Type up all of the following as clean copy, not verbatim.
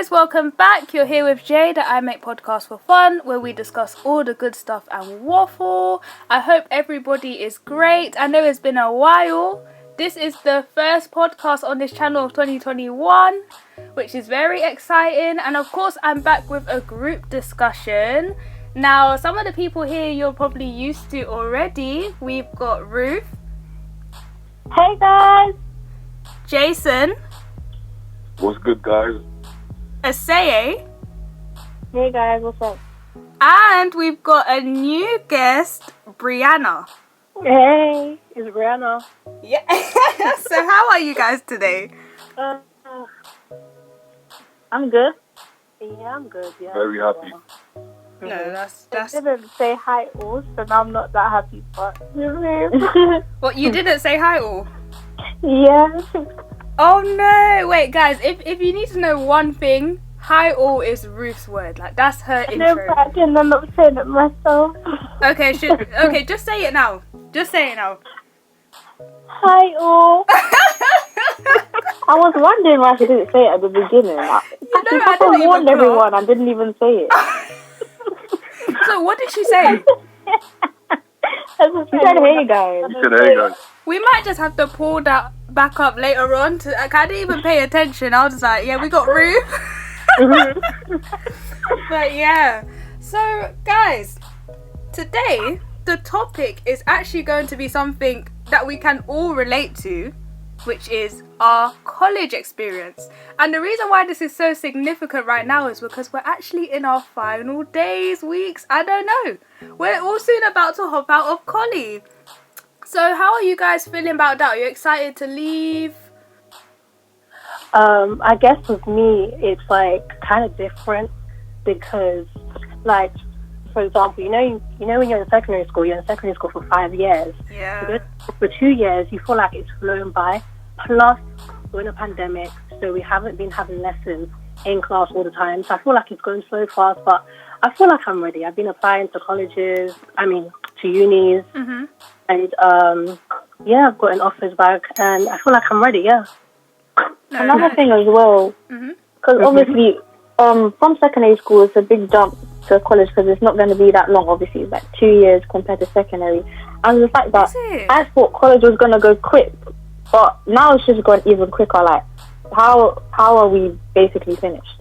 guys, welcome back. You're here with Jade at IMakePodcastsforFun, where we discuss all the good stuff and waffle. I hope everybody is great. I know it's been a while. This is the first podcast on this channel of 2021, which is very exciting. And of course, I'm back with a group discussion. Now, some of the people here you're probably used to already. We've got Ruth. Hey guys. Jason. What's good, guys? Aseye. Hey guys, what's up? And we've got a new guest, Brianna. Hey, it's Brianna. Yeah. So how are you guys today? I'm good. Yeah, I'm good. Yeah. Very happy. No, that's. I didn't say hi all, so now I'm not that happy. But What, you didn't say hi all? yeah. Oh no! Wait, guys. If you need to know one thing, hi all is Ruth's word. Like that's her No, intro. but I didn't end up saying it myself. Okay, just say it now. Just say it now. Hi all. I was wondering why she didn't say it at the beginning. I I didn't even warned clock. everyone. I didn't even say it. So what did she say? She said, "Hey guys." You said, hey, guys. We might just have to pull that back up later on. I didn't even pay attention. I was just like, yeah, we got Ruth. But yeah. So, guys, today the topic is actually going to be something that we can all relate to, which is our college experience. And the reason why this is so significant right now is because we're actually in our final days, weeks, I don't know. We're all soon about to hop out of college. So how are you guys feeling about that? Are you excited to leave? I guess with me, it's like kind of different because, like, for example, you know when you're in secondary school, you're in secondary school for 5 years. Yeah. For 2 years, you feel like it's flown by. Plus, we're in a pandemic, so we haven't been having lessons in class all the time. So I feel like it's going so fast, but I feel like I'm ready. I've been applying to colleges, to unis, and yeah, I've gotten offers back, and I feel like I'm ready. Yeah. Another thing as well, because obviously from secondary school it's a big jump to college because it's not going to be that long. Obviously, it's like 2 years compared to secondary, and the fact that I thought college was going to go quick, but now it's just gone even quicker. Like, how are we basically finished?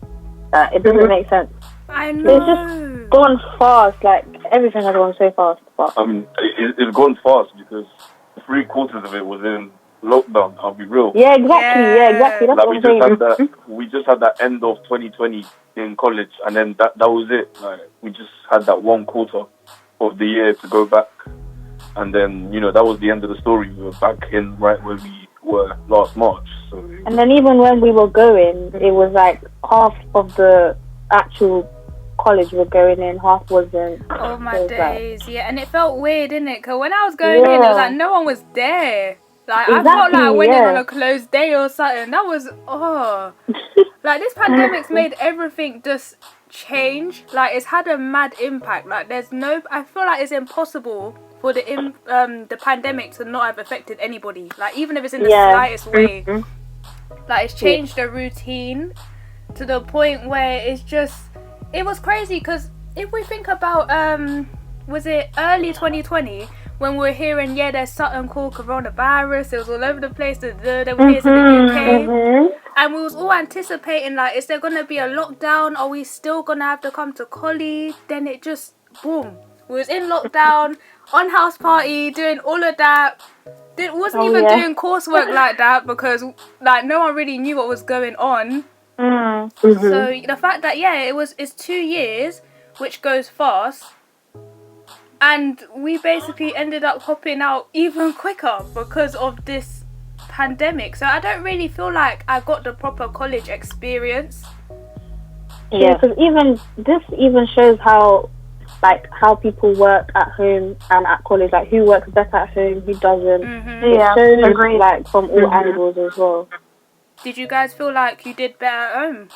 It doesn't make sense. I know. It's just gone fast. Like, everything has gone so fast. But It's gone fast because 3/4 of it was in lockdown. I'll be real. yeah, exactly. Yeah, exactly. That's Like what I'm saying. we just had that end of 2020 in college, and then that was it. Like, we just had that 1/4 of the year to go back, and then that was the end of the story. We were back in right where we were last March. So. And then even when we were going, it was like half of the actual college were going in, half wasn't. Oh my So days, yeah, and it felt weird, didn't it? Because when I was going in, it was like no one was there. Like, I felt like I went in on a closed day or something. That was, like, this pandemic's made everything just change. Like, it's had a mad impact. Like, I feel like it's impossible for the pandemic to not have affected anybody. Like, even if it's in the slightest way. Like, it's changed the routine to the point where it was crazy. Because if we think about, was it early 2020? When we were hearing, there's something called coronavirus, it was all over the place, they were here in the UK, and we was all anticipating, like, is there going to be a lockdown? Are we still going to have to come to college? Then it just, boom, we was in lockdown, on house party, doing all of that. Wasn't even doing coursework like that because, like, no one really knew what was going on. So the fact that, it's 2 years, which goes fast. And we basically ended up hopping out even quicker because of this pandemic. So I don't really feel like I got the proper college experience. Yeah, because this shows how people work at home and at college. Like, who works better at home, who doesn't. Yeah, it shows, like, from all angles as well. Did you guys feel like you did better at home?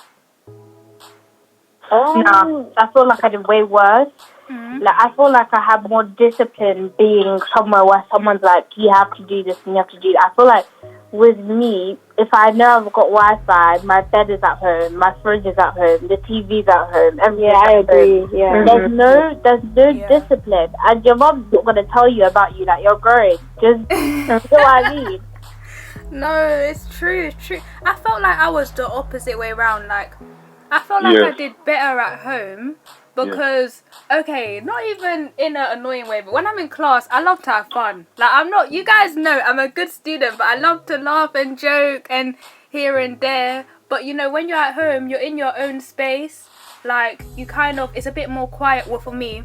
No, I feel like I did way worse. Like, I feel like I had more discipline being somewhere where someone's like, you have to do this and you have to do that. I feel like with me, if I know I've got Wi-Fi, my bed is at home, my fridge is at home, the TV's at home, everything. Yeah, I agree. Home. Yeah. There's no discipline, and your mom's not gonna tell you about you that you're growing. Just you know what I mean? No, it's true. I felt like I was the opposite way around. Like, I felt like I did better at home because, okay, not even in an annoying way, but when I'm in class, I love to have fun. Like, you guys know I'm a good student, but I love to laugh and joke and here and there. But, you know, when you're at home, you're in your own space. Like, it's a bit more quiet for me.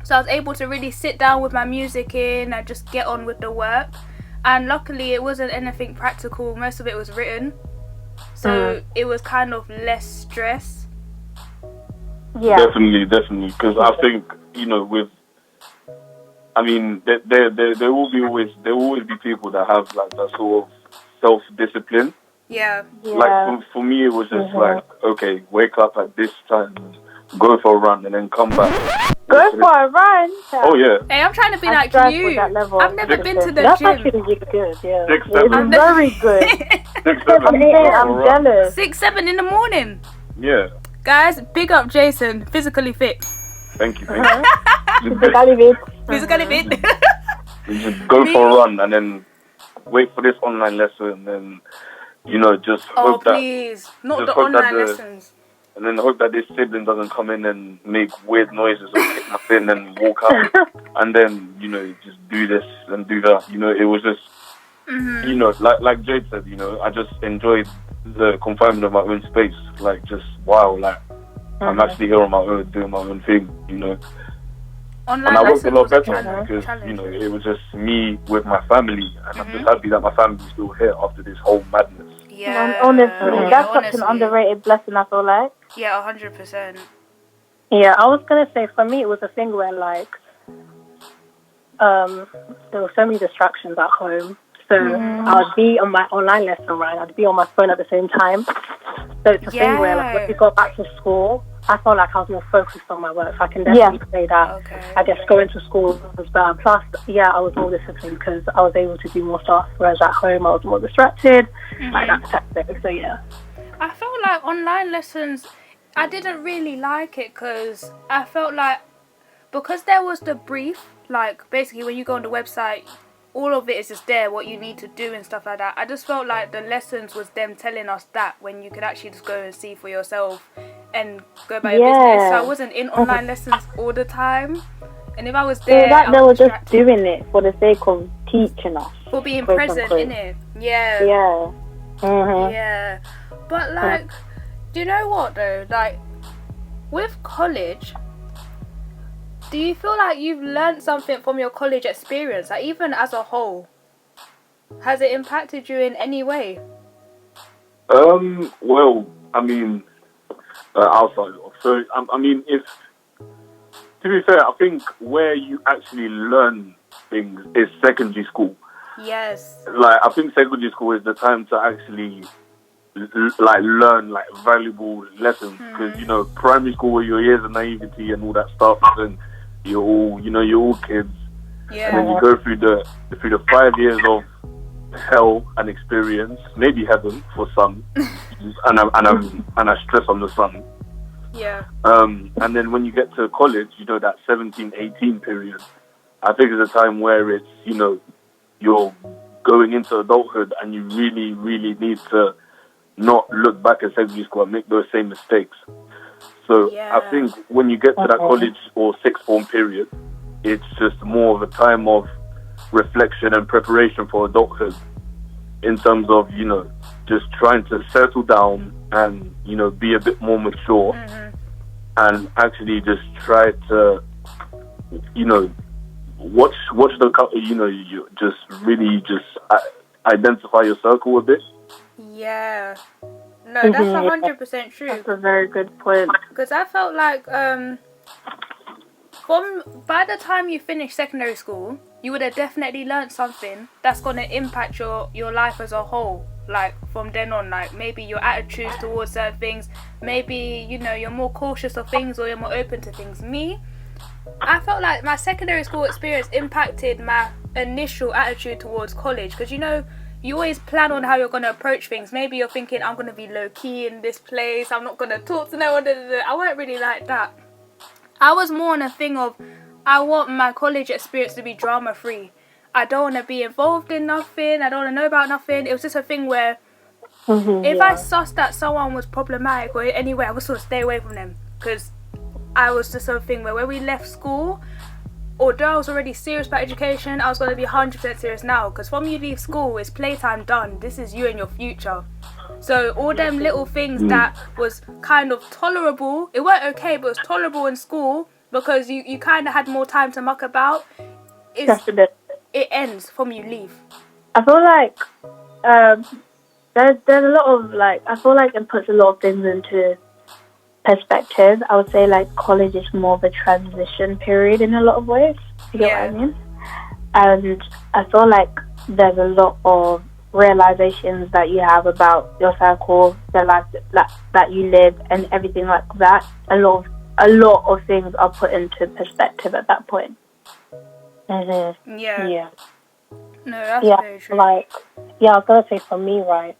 So I was able to really sit down with my music in and just get on with the work. And luckily, it wasn't anything practical. Most of it was written. So it was kind of less stress. Yeah. Definitely. Because I think, you know, there will always be people that have like that sort of self-discipline. Yeah. Like for me, it was just like, okay, wake up at this time, go for a run, and then come back. Go for a run. Oh yeah. Hey, I'm trying to be like you. I've never been to the That's gym. That's actually really good. Yeah. 6, 7. It's very good. 6, 7. I'm jealous. 6, 7 in the morning. Yeah. Guys, big up Jason. Physically fit. Thank you. Physically fit. You just go for a run and then wait for this online lesson and, you know, just hope that... Oh, please. Not the online lessons. And then hope that this sibling doesn't come in and make weird noises or kick my fin and walk out. And then, you know, just do this and do that. You know, it was just, you know, like Jade said, you know, I just enjoyed the confinement of my own space. Like, just, wow, like, I'm actually here on my own, doing my own thing, you know. Online and I worked a lot better because, you know, it was just me with my family. And I'm just happy that my family's still here after this whole madness. Yeah, honestly, that's such an underrated blessing, I feel like. Yeah, 100%. Yeah, I was going to say, for me, it was a thing where, like, there were so many distractions at home. So I would be on my online lesson, right? I'd be on my phone at the same time. So it's a thing where, like, when we got back to school, I felt like I was more focused on my work. So I can definitely say that. Okay. I guess going to school was better. Plus, I was more disciplined because I was able to do more stuff. Whereas at home, I was more distracted. Like that type of thing. So, yeah. I felt like online lessons, I didn't really like it because I felt like, because there was the brief, like, basically when you go on the website, all of it is just there, what you need to do and stuff like that. I just felt like the lessons was them telling us that when you could actually just go and see for yourself and go about your business. So I wasn't in online lessons all the time. And if I was there, they were just doing it for the sake of teaching us. For being present, innit? Yeah. Yeah. Yeah. But, like, do you know what, though? Like, with college... Do you feel like you've learned something from your college experience, like even as a whole? Has it impacted you in any way? Well, I mean, outside of. So, I mean, if, to be fair, I think where you actually learn things is secondary school. Yes. Like, I think secondary school is the time to actually, like, learn, like, valuable lessons. Because, you know, primary school were your years of naivety and all that stuff, and you're all kids. Yeah. And then you go through the 5 years of hell and experience, maybe heaven for some, and I stress on the sun. Yeah. And then when you get to college, you know, that 17, 18 period, I think it's a time where it's, you know, you're going into adulthood and you really, really need to not look back at secondary school and make those same mistakes. So I think when you get to that college or sixth form period, it's just more of a time of reflection and preparation for adulthood in terms of, you know, just trying to settle down and, you know, be a bit more mature and actually just try to, you know, watch the, you know, you just really just identify your circle a bit. Yeah. No, that's 100% true. That's a very good point. Because I felt like by the time you finish secondary school, you would have definitely learned something that's going to impact your life as a whole. Like, from then on, like, maybe your attitudes towards certain things, maybe, you know, you're more cautious of things or you're more open to things. I felt like my secondary school experience impacted my initial attitude towards college. Because, you know, you always plan on how you're going to approach things. Maybe you're thinking, I'm going to be low-key in this place, I'm not going to talk to no one. I weren't really like that. I was more on a thing of, I want my college experience to be drama-free. I don't want to be involved in nothing, I don't want to know about nothing. It was just a thing where if I sussed that someone was problematic or anyway, I would sort of stay away from them. Because I was just a thing where when we left school, although I was already serious about education, I was going to be 100% serious now. Because from you leave school, it's playtime done. This is you and your future. So all them little things that was kind of tolerable, it weren't okay, but it was tolerable in school because you kind of had more time to muck about. It ends from you leave. I feel like there's a lot of, like, I feel like it puts a lot of things into perspective. I would say, like, college is more of a transition period in a lot of ways. You get what I mean? And I feel like there's a lot of realizations that you have about your circle, the life that you live, and everything like that. A lot of things are put into perspective at that point. Yeah. No, that's very true. Like, I was gonna say for me, right?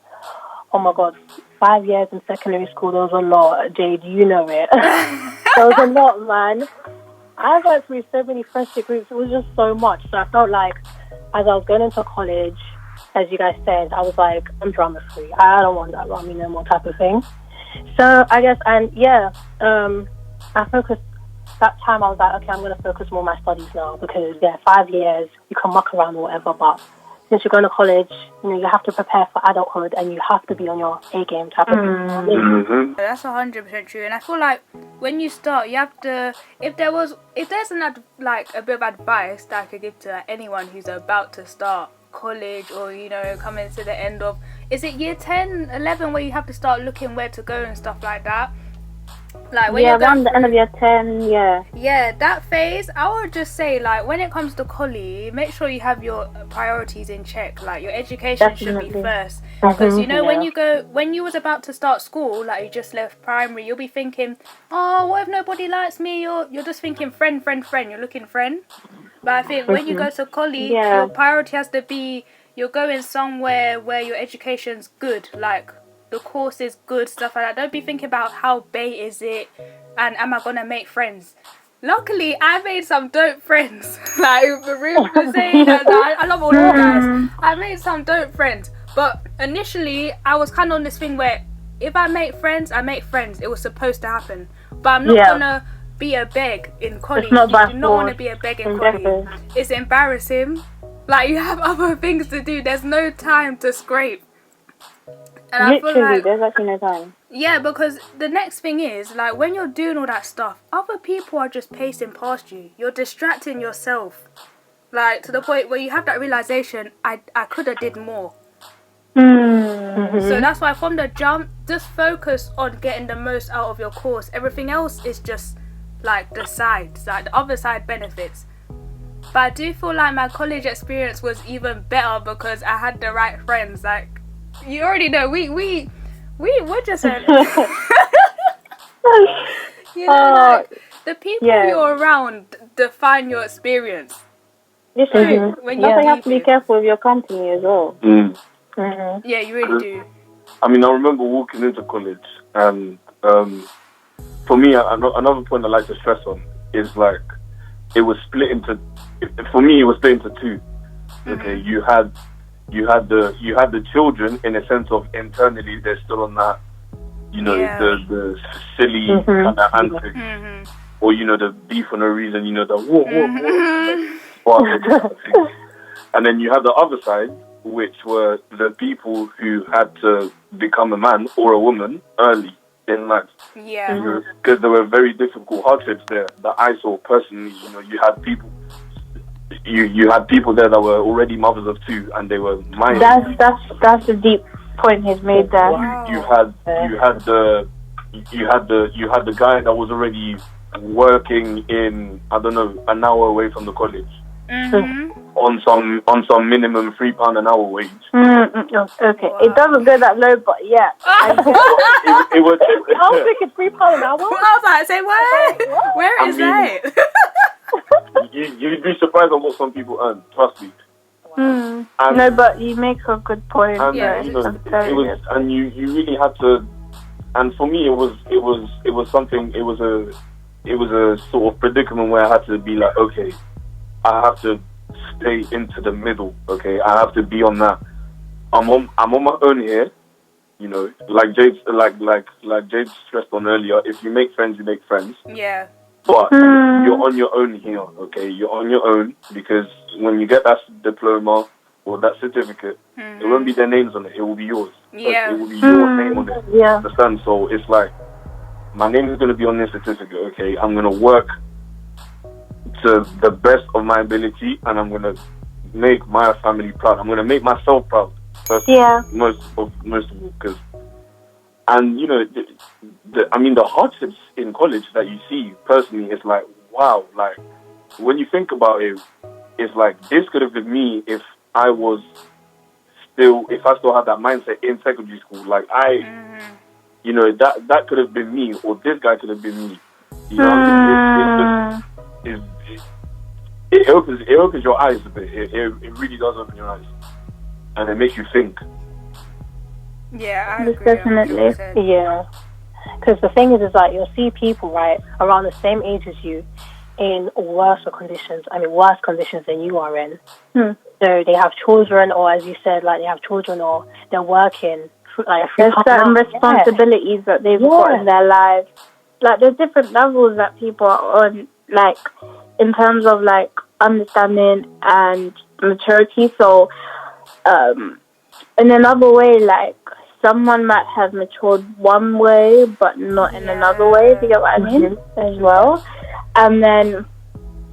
Oh my God, 5 years in secondary school, there was a lot. Jade, you know it. There was a lot, man. I went through so many friendship groups. It was just so much. So I felt like as I was going into college, as you guys said, I was like, I'm drama free. I don't want that Rami no more type of thing. So I guess, and I focused. That time I was like, okay, I'm going to focus more on my studies now because 5 years, you can muck around or whatever, but since you're going to college, you have to prepare for adulthood and you have to be on your A game type of thing. That's 100% true. And I feel like when you start, you have to, if there's a bit of advice that I could give to anyone who's about to start college or, coming to the end of, is it year 10, 11 where you have to start looking where to go and stuff like that? Like when you're around the end of year 10, yeah, that phase, I would just say, like, when it comes to college, make sure you have your priorities in check. Like, your education should be first, because when you was about to start school, like you just left primary, you'll be thinking, oh, what if nobody likes me? You're just thinking friend, you're looking friend. But I think when you go to college, your priority has to be, you're going somewhere where your education's good, like the course is good, stuff like that. Don't be thinking about how bait is it and am I gonna make friends. Luckily, I made some dope friends. Like Ruth was saying that I love all of you guys. I made some dope friends. But initially, I was kind of on this thing where if I make friends, I make friends. It was supposed to happen. But I'm not gonna be a beg in college. You do not want to be a beg in college. It's embarrassing. Like, you have other things to do. There's no time to scrape. And I feel like, there's actually no time. Yeah, because the next thing is, like, when you're doing all that stuff, other people are just pacing past you. You're distracting yourself. Like, to the point where you have that realization, I could have did more. So that's why from the jump, just focus on getting the most out of your course. Everything else is just, like, the sides, like, the other side benefits. But I do feel like my college experience was even better because I had the right friends. Like, you already know, we're just like, the people you're around define your experience. Yes, when you have to be careful with your company as well. Yeah, you really do. I mean, I remember walking into college, and for me, another point I like to stress on is, like, it was split into. For me, it was split into two. Okay, you had the children, in a sense of internally they're still on that, the silly kind of antics, or the beef for no reason, the whoa. And then you have the other side, which were the people who had to become a man or a woman early in life. Yeah. Because there were very difficult hardships there that I saw personally. You had people. You had people there that were already mothers of two, and they were minors. That's a deep point he's made there. Wow. You had the guy that was already working in, I don't know, an hour away from the college, on some minimum £3 an hour wage. Okay, it doesn't go that low, but yeah. it was. I was thinking £3 an hour. I was like, say what? Where is that? You'd be surprised on what some people earn. Trust me. No, but you make a good point. And, Yeah, you know, and you really had to. And for me, it was something. It was a sort of predicament where I had to be like, okay, I have to stay into the middle. Okay, I have to be on that. I'm on my own here. You know, like Jade stressed on earlier. If you make friends, you make friends. Yeah. But you're on your own here. Okay, you're on your own because when you get that diploma or that certificate, it won't be their names on it. It will be yours. Yeah. It will be your name on it. Yeah. Understand? So it's like, my name is going to be on this certificate, okay? I'm going to work to the best of my ability, and I'm going to make my family proud. I'm going to make myself proud. Most of all, because, and you know, the hardships in college that you see personally, it's like, wow, like when you think about it, it's like this could have been me if I still had that mindset in secondary school. Like you know, that could have been me, or this guy could have been me. You know, it opens your eyes a bit. It really does open your eyes, and it makes you think. Yeah, I agree. Definitely. Yeah, because the thing is like you'll see people right around the same age as you in worse conditions than you are in. So they have children, or as you said, like they have children, or they're working. Like there's certain responsibilities that they've got in their lives. Like there's different levels that people are on, like in terms of like understanding and maturity. So, in another way, like someone might have matured one way, but not in another way. If you get what I mean, as well. And then,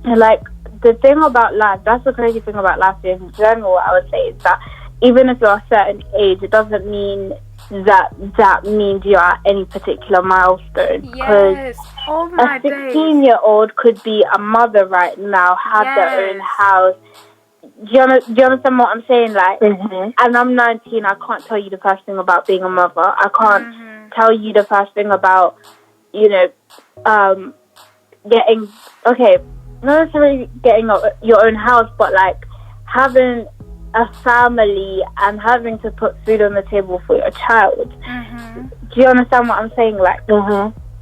like the thing about life, that's the crazy thing about life in general. I would say is that even if you're a certain age, it doesn't mean that means you're at any particular milestone. Yes. Oh my a 16-year-old could be a mother right now, have their own house. Do you understand what I'm saying? Like, and I'm 19. I can't tell you the first thing about being a mother. I can't tell you the first thing about, you know, not necessarily getting your own house, but like having a family and having to put food on the table for your child. Do you understand what I'm saying? Like,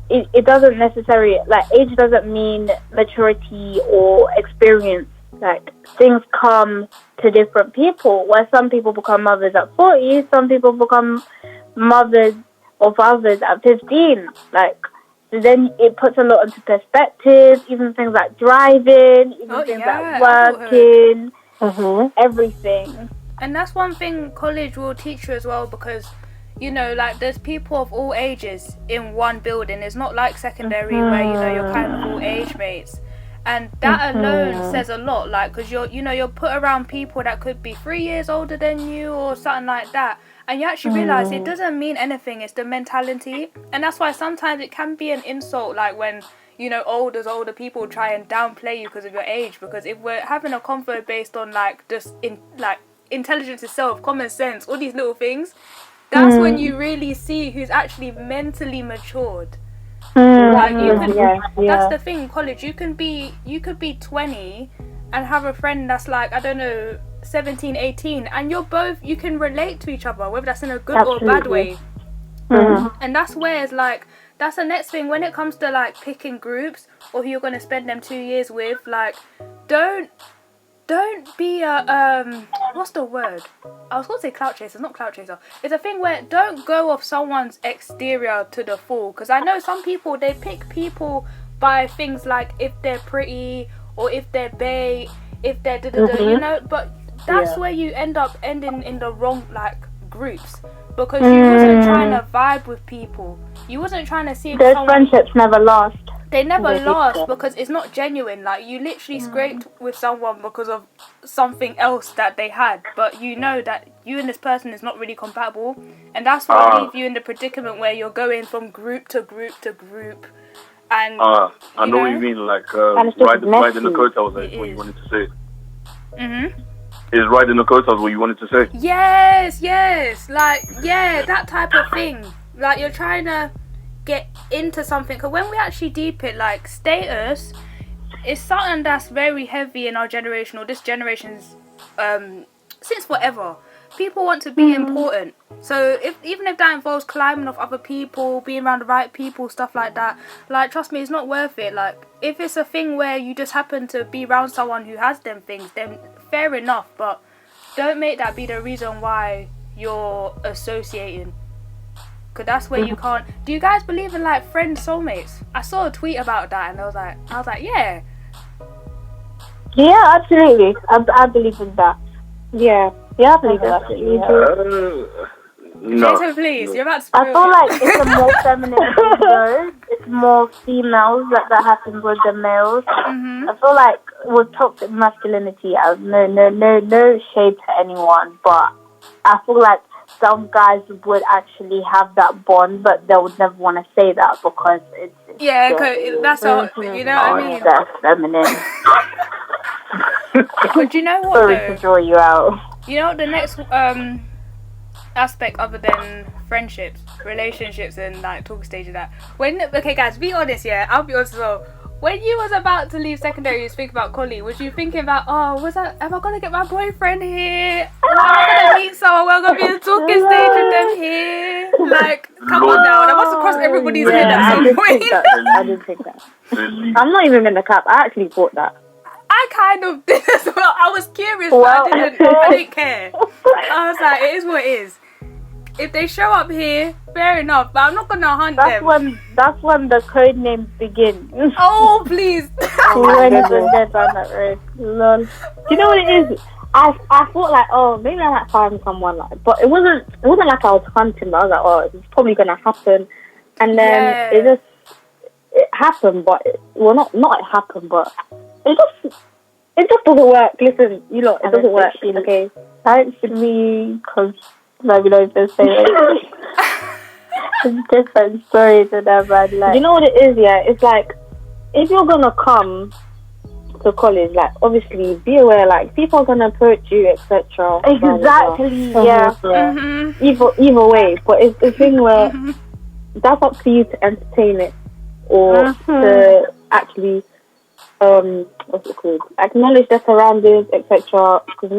it doesn't necessarily, like, age doesn't mean maturity or experience. Like, things come to different people, where some people become mothers at 40, some people become mothers or fathers at 15. Like, so then it puts a lot into perspective, even things like driving, even things like working, everything. And that's one thing college will teach you as well, because, you know, like, there's people of all ages in one building. It's not like secondary where, you know, you're kind of all age mates. And that alone says a lot, like, because you're put around people that could be 3 years older than you or something like that. And you actually realise it doesn't mean anything. It's the mentality. And that's why sometimes it can be an insult, like when, you know, older people try and downplay you because of your age. Because if we're having a convo based on, like, just intelligence itself, common sense, all these little things, that's when you really see who's actually mentally matured. Like, you could, that's the thing, college, you could be 20 and have a friend that's like, I don't know, 17, 18, and you can relate to each other, whether that's in a good or bad way. And that's where it's like, that's the next thing when it comes to like picking groups or who you're going to spend them 2 years with. Like, don't be a what's the word? I was going to say clout chaser, not clout chaser. It's a thing where don't go off someone's exterior to the full, because I know some people, they pick people by things like if they're pretty or if they're bae, if they're you know, but that's where you end up ending in the wrong like groups, because you wasn't trying to vibe with people. You wasn't trying to see if those friendships never last. They never last because it's not genuine. Like, you literally scraped with someone because of something else that they had, but you know that you and this person is not really compatible, and that's what leaves you in the predicament where you're going from group to group to group. And I know what you mean, like riding the coattails, like what you wanted to say. Is riding the coattails what you wanted to say? Yes, like, that type of thing. Like, you're trying to get into something, because when we actually deep it, like, status is something that's very heavy in our generation, or this generation's since forever. People want to be important. So even if that involves climbing off other people, being around the right people, stuff like that, like, trust me, it's not worth it. Like, if it's a thing where you just happen to be around someone who has them things, then fair enough. But don't make that be the reason why you're associating. Because that's where you can't... Do you guys believe in, like, friend soulmates? I saw a tweet about that, and I was like, yeah. Yeah, absolutely. I believe in that. Yeah, I believe in that. No. Jason, please, you're about to I feel like it's a more feminine thing, though. It's more females that happens with the males. I feel like with toxic masculinity, no shade to anyone, but I feel like some guys would actually have that bond, but they would never want to say that because it's that's all, you know what I mean? That's feminine. But you know what, Sorry to draw you out. You know, the next aspect other than friendships, relationships, and like talk stage of that. Okay, guys, be honest. Yeah, I'll be honest as well. When you was about to leave secondary, you speak about Collie. Was you thinking about, am I gonna get my boyfriend here? Am I gonna meet someone? We're gonna be in a talking stage with them here. Like, come on now, that must have crossed everybody's head at some point. I didn't think that. I'm not even gonna cap. I actually thought that. I kind of did as well. I was curious, but I didn't care. I was like, it is what it is. If they show up here, fair enough, but I'm not gonna hunt them. That's when the code names begin. Oh, please. When they're down that road. Lol. Do you know what it is? I thought like, maybe I might find someone like, but it wasn't like I was hunting. But I was like, it's probably gonna happen, and then it happened. But not it happened, but it just doesn't work. Listen, you lot, it doesn't work. Okay, thanks to me, because maybe don't just say it. It's a different story to that, man. Like, you know what it is? Yeah, it's like if you're gonna come to college, like obviously be aware, like people are gonna approach you, etc. Exactly. Yeah. Either way, but it's a thing where that's up to you to entertain it or to actually what's it called? Acknowledge their surroundings, etc. Because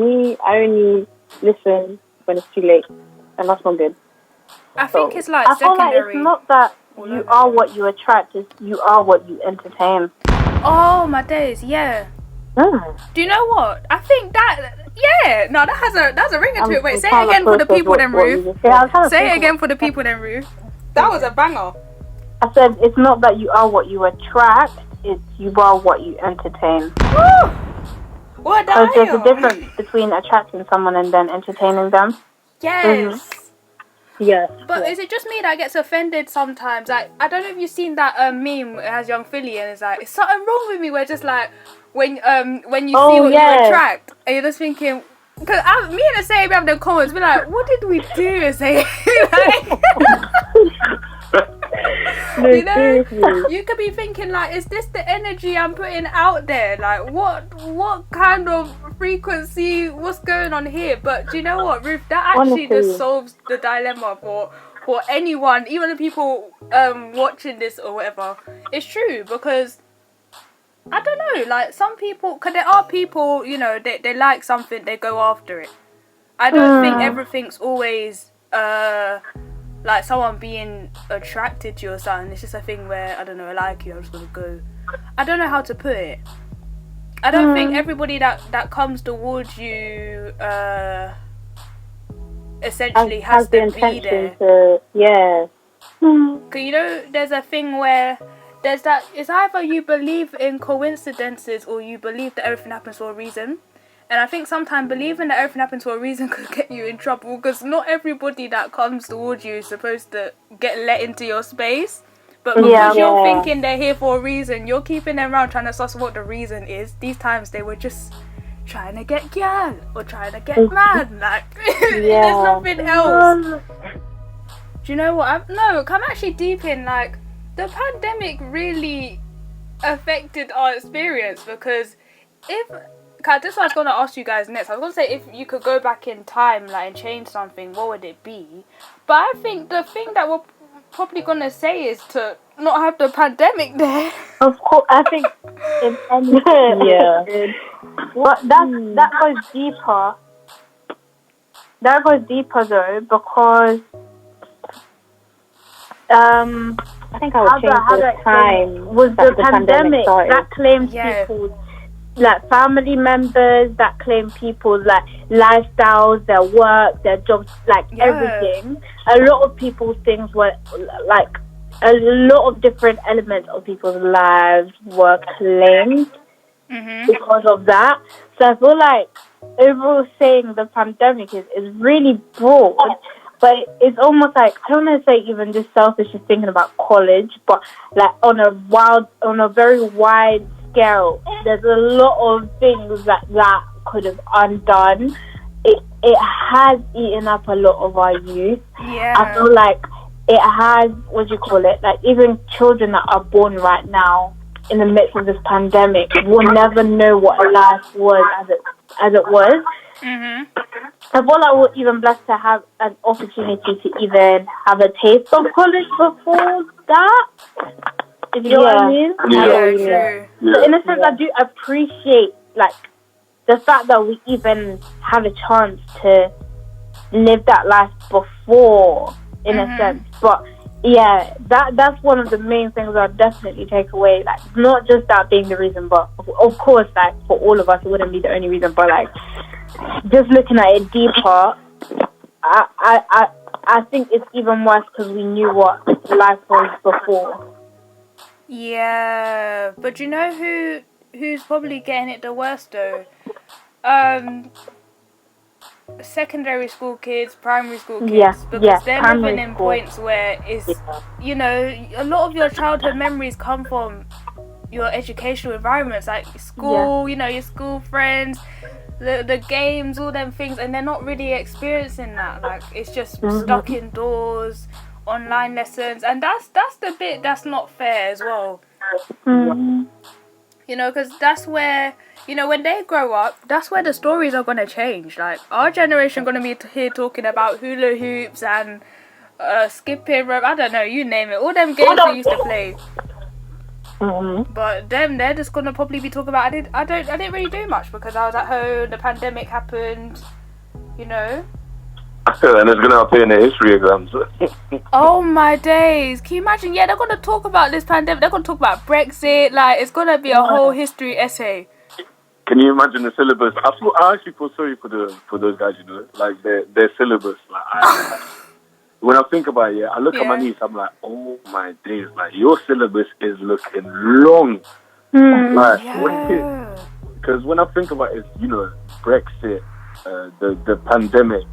I only listen when it's too late, and that's not good. I think it's like secondary. I feel like it's not that you are what you attract, it's you are what you entertain. Oh my days, yeah. Do you know what? I think that that's a ring into it. Wait, say it again for the people then, Ruth. Say it again for the people then, Ruth. That was a banger. I said it's not that you are what you attract, it's you are what you entertain. What? Because there's a difference between attracting someone and then entertaining them. Yes. Yes. But is it just me that gets offended sometimes? Like, I don't know if you've seen that meme. It has young Philly and it's like, it's something wrong with me. Where just like when you see what you attract, and you're just thinking, because me and Aseye have the comments, be like, what did we do, Aseye? You know, you could be thinking like, is this the energy I'm putting out there? Like, what kind of frequency? What's going on here? But do you know what, Ruth? That actually just solves the dilemma for anyone, even the people watching this or whatever. It's true, because I don't know, like some people, because there are people, you know, they like something, they go after it. I don't think everything's always like someone being attracted to you or something. It's just a thing where, I don't know, I like you, I'm just gonna go. I don't know how to put it. I don't think everybody that comes towards you essentially has to be there. Cause you know, there's a thing where there's that, it's either you believe in coincidences or you believe that everything happens for a reason. And I think sometimes believing that everything happens for a reason could get you in trouble, because not everybody that comes towards you is supposed to get let into your space. But because you're thinking they're here for a reason, you're keeping them around trying to suss what the reason is. These times they were just trying to get girl or trying to get man. Like, there's nothing else. Do you know what? I'm actually deep in, like, the pandemic really affected our experience, because this is what I was going to ask you guys next. I was going to say, if you could go back in time, like, and change something, what would it be? But I think the thing that we're probably going to say is to not have the pandemic there. Of course, I think in any but that goes deeper that goes deeper though, because I think I would change the time was the pandemic that claimed people's like family members, that claimed people's like lifestyles, their work, their jobs, like everything. A lot of people's things were like a lot of different elements of people's lives were claimed because of that. So I feel like overall saying the pandemic is really broad, but it's almost like, I don't want to say even just selfish just thinking about college, but like on a very wide scale, there's a lot of things that could have undone. It has eaten up a lot of our youth. Yeah. I feel like it has, like even children that are born right now in the midst of this pandemic will never know what life was as it was. I feel like we're even blessed to have an opportunity to even have a taste of college before that. If you know what I mean? Yeah. So in a sense, I do appreciate like the fact that we even have a chance to live that life before, in a sense. But yeah, that's one of the main things I'll definitely take away. Like, not just that being the reason, but of course, like for all of us, it wouldn't be the only reason. But like, just looking at it deeper, I think it's even worse because we knew what life was before. Yeah, but you know who's probably getting it the worst though? Secondary school kids, primary school kids, because they're living in points where it's, you know, a lot of your childhood memories come from your educational environments, like school, you know, your school friends, the games, all them things, and they're not really experiencing that. Like, it's just stuck indoors, online lessons, and that's the bit that's not fair as well. You know, because that's where, you know, when they grow up, that's where the stories are going to change. Like, our generation going to be here talking about hula hoops and skipping rope, I don't know, you name it, all them games we used to play. But they're just going to probably be talking about, I didn't really do much because I was at home, the pandemic happened, you know. And it's going to appear in the history exams. Oh my days. Can you imagine? Yeah, they're going to talk about this pandemic. They're going to talk about Brexit. Like, it's going to be a whole history essay. Can you imagine the syllabus? I actually feel sorry for those guys, you know. Like, their syllabus. Like, when I think about it, I look at my niece, I'm like, oh my days. Like, your syllabus is looking long. Because when I think about it, you know, Brexit, the pandemic,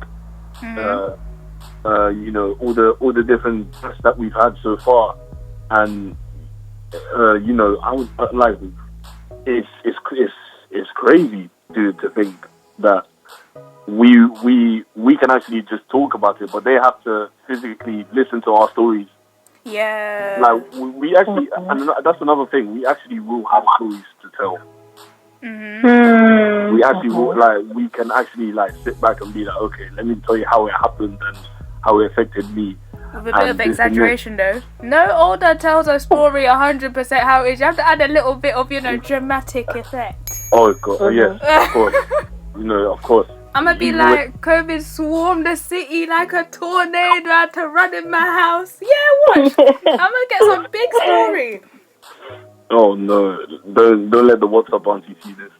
you know, all the different tests that we've had so far, and you know, I was like, it's crazy to think that we can actually just talk about it, but they have to physically listen to our stories. Yeah. Like we actually, and that's another thing. We actually will have stories to tell. We actually will, like, we can actually like sit back and be like, okay, let me tell you how it happened and how it affected me. With a bit of exaggeration though. No older tells a story 100% how it is. You have to add a little bit of, you know, dramatic effect. Oh god, yes, of course. You know, of course. I'm gonna be like, COVID swarmed the city like a tornado. I had to run in my house. Yeah, watch. I'm gonna get some big story. Oh no! Don't let the WhatsApp auntie see this.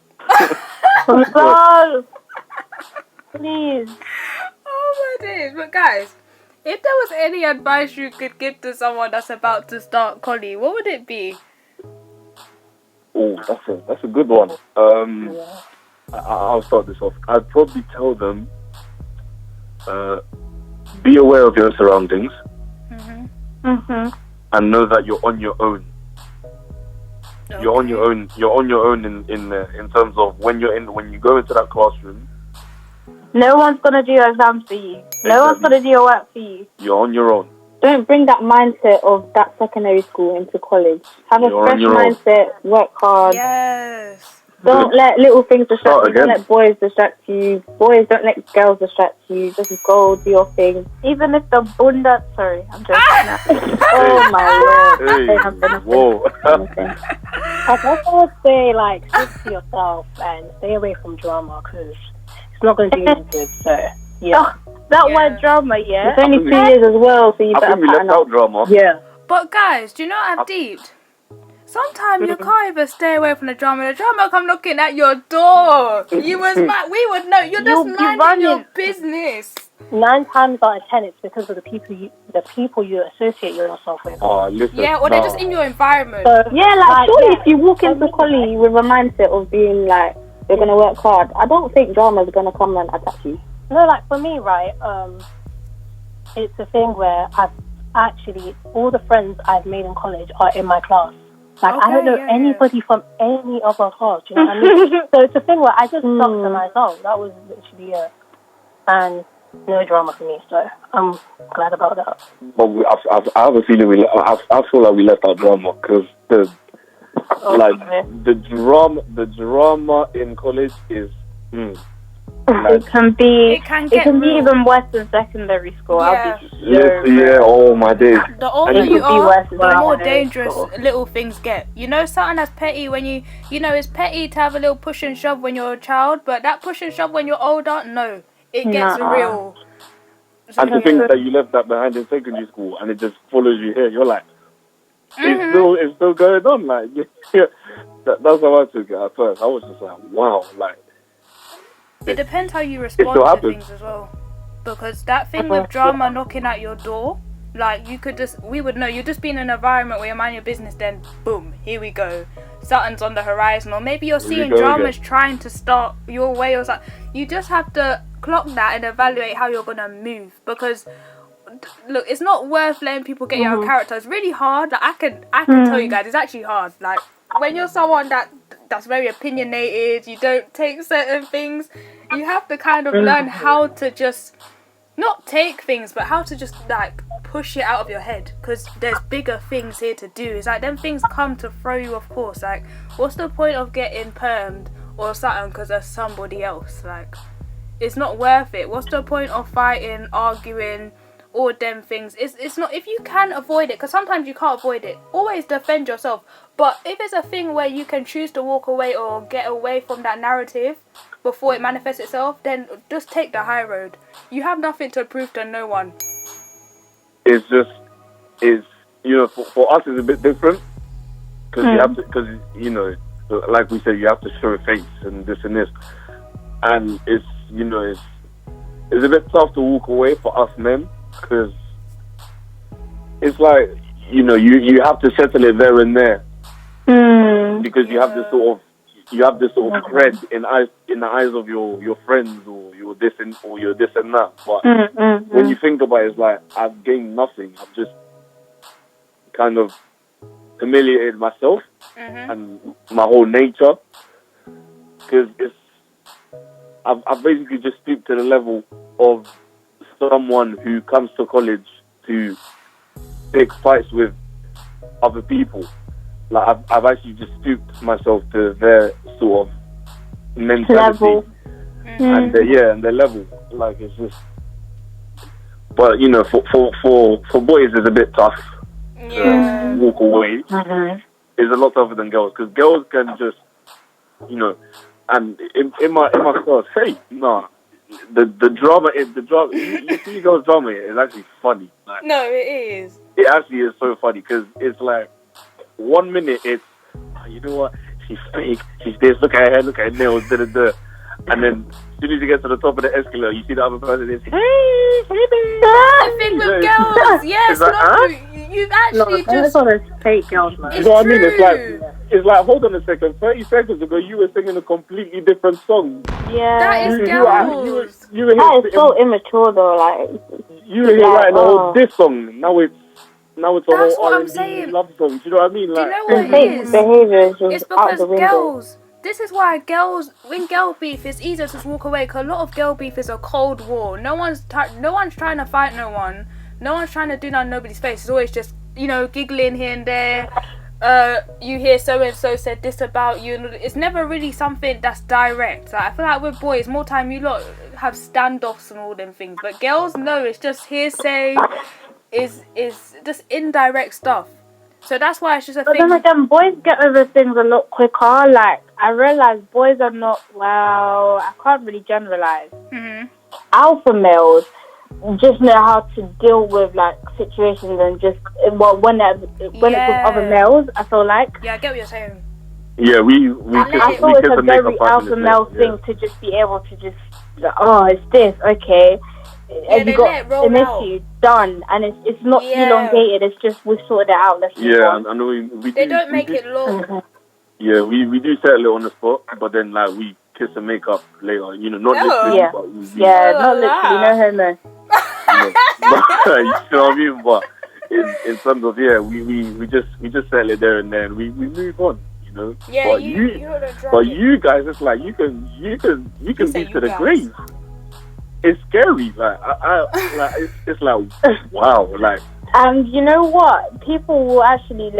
No, please. Oh my days! But guys, if there was any advice you could give to someone that's about to start college, what would it be? Oh, that's a good one. I'll start this off. I'd probably tell them, be aware of your surroundings, and know that you're on your own. Okay. You're on your own. You're on your own in terms of when you go into that classroom. No one's gonna do your exams for you. No one's gonna do your work for you. You're on your own. Don't bring that mindset of that secondary school into college. Have a fresh mindset. Work hard. Yes. Don't let little things distract you. Don't let boys distract you. Boys, don't let girls distract you. Just go do your thing. Even if the bunda... Sorry, I'm joking. Oh my Lord. Whoa. I would say, like, stick to yourself and stay away from drama because it's not going to do you good. So Yeah. That word drama, yeah. It's only 2 years as well, so you I better think we left out drama. Yeah. But guys, do you know what I've deeped? Sometimes you can't even stay away from the drama. The drama come knocking at your door. You was mad. We would know. You're just minding your business. 9 times out of 10, it's because of the people you associate yourself with. Oh, listen. Yeah, or they're just in your environment. So, surely if you walk into college with a mindset of being like, you're going to work hard, I don't think drama is going to come and attack you. No, like for me, right, it's a thing where I've actually, all the friends I've made in college are in my class. Like, I don't know anybody from any other class, do you know what I mean? So it's a thing where I just stuck to myself. That was literally it. And no drama for me, so I'm glad about that. But I have a feeling I feel like we left out drama because the drama in college is It can be even worse than secondary school. Yeah. Oh my days. The older you are, the more dangerous little things get. You know, something that's petty when it's petty to have a little push and shove when you're a child, but that push and shove when you're older, no. It gets real. And to think that you left that behind in secondary school and it just follows you here, you're like, it's still going on. Like, that's how I took it at first. I was just like, wow, like. It depends how you respond to things as well. Because that thing with drama knocking at your door, like we would know, you're just be in an environment where you mind your business, then boom, here we go. Something's on the horizon, or maybe you're seeing dramas trying to start your way or something. You just have to clock that and evaluate how you're gonna move. Because look, it's not worth letting people get your character. It's really hard. Like I can tell you guys, it's actually hard. Like when you're someone that's very opinionated, you don't take certain things, you have to kind of learn how to just not take things, but how to just like push it out of your head, because there's bigger things here to do. It's like them things come to throw you off course. Like, what's the point of getting permed or something because there's somebody else? Like, it's not worth it. What's the point of fighting, arguing, all them things? It's not, if you can avoid it, because sometimes you can't avoid it, always defend yourself. But if it's a thing where you can choose to walk away or get away from that narrative before it manifests itself, then just take the high road. You have nothing to prove to no one. It's just, for us it's a bit different, because you have to, because, like we said, you have to show face and this and this, and it's a bit tough to walk away for us men, because it's like, you have to settle it there and there, because you have this sort of cred in the eyes of your friends, or you're this and that. But when you think about it, it's like, I've gained nothing. I've just kind of humiliated myself and my whole nature, because I've basically just stooped to the level of someone who comes to college to pick fights with other people. Like, I've actually just stooped myself to their sort of mentality level. And their level. Like, it's just, but for boys it's a bit tough to walk away. It's a lot tougher than girls, because girls can just, and in my class, the drama is the drama. You see girls' drama, it's actually funny. Like, no, it is. It actually is so funny, because it's like, 1 minute it's, you know what, she's fake, she's this, look at her hair, look at her nails, and then as soon as you get to the top of the escalator, you see the other person is, hey baby. The thing with girls, yes, you've actually just all those fake girls, man. You know what I mean? It's like, hold on a second, 30 seconds ago you were singing a completely different song. Yeah, that is girls. That is so immature though. Like, you were here writing a whole diss song. Now it's a That's whole what I'm R&B saying. love song. Do you know what I mean? Like, do you know what it is? Behavior is just it's out because the window. girls. This is why when girl beef, it's easier to just walk away. Because a lot of girl beef is a cold war. No one's trying to fight no one. No one's trying to do nothing in nobody's face. It's always just giggling here and there. You hear so and so said this about you. It's never really something that's direct. Like, I feel like with boys, more time you lot have standoffs and all them things. But girls, no, it's just hearsay. Is just indirect stuff. So that's why it's just a thing. But then again, boys get over things a lot quicker. Like, I realize boys are not, well, I can't really generalize. alpha males just know how to deal with like situations and just when it's with other males. I feel like. Yeah, I get what you're saying. Yeah, I thought it's a very alpha male thing to just be able to just it's this okay. Yeah, they let it roll out. Issue done, and it's not elongated. It's just we sorted it out. Let's they don't make it long. Mm-hmm. Yeah, we do settle it on the spot, but then like we kiss and make up later. You know, not literally, but not literally. No homo. You know what I mean? But in terms of we just settle it there and then we move on. You know. Yeah, but you guys, it's like you can be to the grave. It's scary. Like it's like wow. Like. And you know what? People will actually be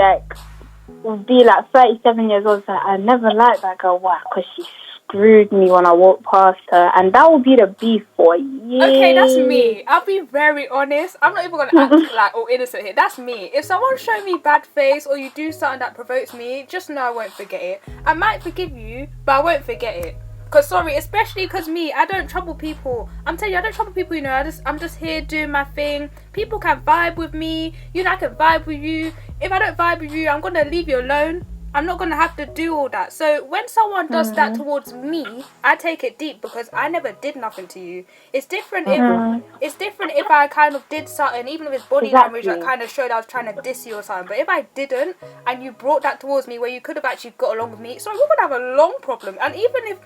like 37 years old. So I never liked that girl. Why? Because she screwed me when I walked past her, and that will be the beef for years. Okay, that's me. I'll be very honest. I'm not even gonna act like all innocent here. That's me. If someone show me bad face or you do something that provokes me, just know I won't forget it. I might forgive you, but I won't forget it. Cause sorry, especially cause me, I don't trouble people. I'm telling you, I don't trouble people. You know, I'm just here doing my thing. People can vibe with me. You know, I can vibe with you. If I don't vibe with you, I'm gonna leave you alone. I'm not gonna have to do all that. So when someone does that towards me, I take it deep because I never did nothing to you. It's different if I kind of did something, even if it's body language that kind of showed I was trying to diss you or something. But if I didn't, and you brought that towards me where you could have actually got along with me, so we're gonna have a long problem. And even if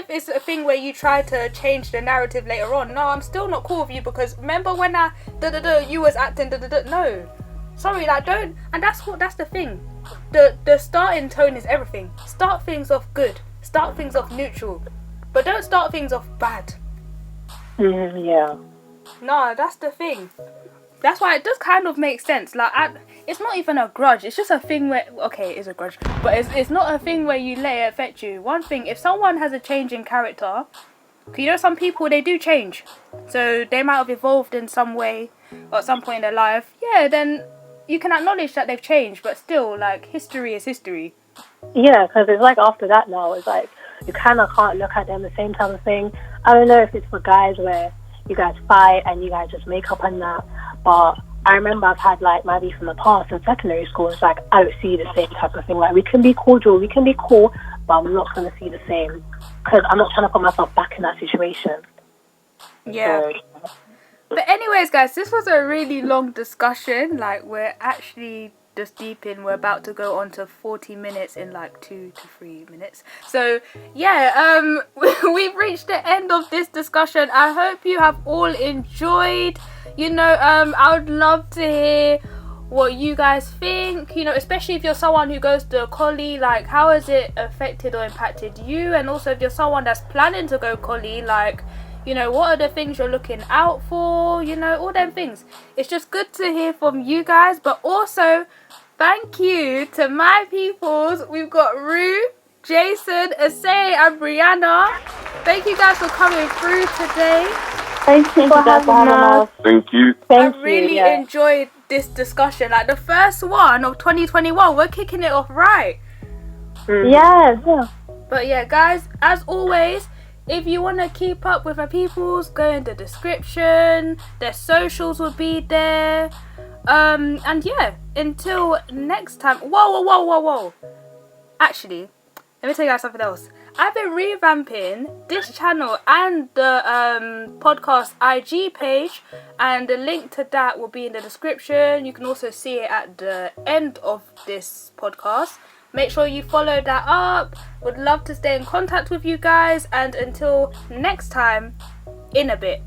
it's a thing where you try to change the narrative later on, no, I'm still not cool with you because remember when you was acting no. Sorry, like don't, and that's the thing. The starting tone is everything. Start things off good. Start things off neutral. But don't start things off bad. Yeah. No, that's the thing. That's why it does kind of make sense. Like, it's not even a grudge. It's just a thing where, okay, it is a grudge. But it's not a thing where you let it affect you. One thing, if someone has a change in character, you know some people, they do change. So they might have evolved in some way or at some point in their life. Yeah, then you can acknowledge that they've changed, but still, like, history is history. Yeah, because it's like after that now, it's like you kind of can't look at them the same type of thing. I don't know if it's for guys where you guys fight and you guys just make up and that, but I remember I've had like my beef in the past in secondary school. It's like I don't see the same type of thing. Like we can be cordial, we can be cool, but I'm not going to see the same because I'm not trying to put myself back in that situation. Yeah. So, but anyways, guys, this was a really long discussion. Like, we're actually just deep in. We're about to go on to 40 minutes in like 2 to 3 minutes. So, yeah, we've reached the end of this discussion. I hope you have all enjoyed. You know, I would love to hear what you guys think. You know, especially if you're someone who goes to college, like, how has it affected or impacted you? And also, if you're someone that's planning to go college, like, you know, what are the things you're looking out for? You know, all them things. It's just good to hear from you guys. But also, thank you to my peoples. We've got Ruth, Jason, Aseye, and Brianna. Thank you guys for coming through today. Thank you for having us. Thank you. I really enjoyed this discussion. Like, the first one of 2021, we're kicking it off right. Yes. But yeah, guys, as always, if you want to keep up with my peoples, go in the description. Their socials will be there. And yeah, until next time. Whoa. Actually, let me tell you guys something else. I've been revamping this channel and the podcast IG page, and the link to that will be in the description. You can also see it at the end of this podcast. Make sure you follow that up. Would love to stay in contact with you guys, and until next time, in a bit.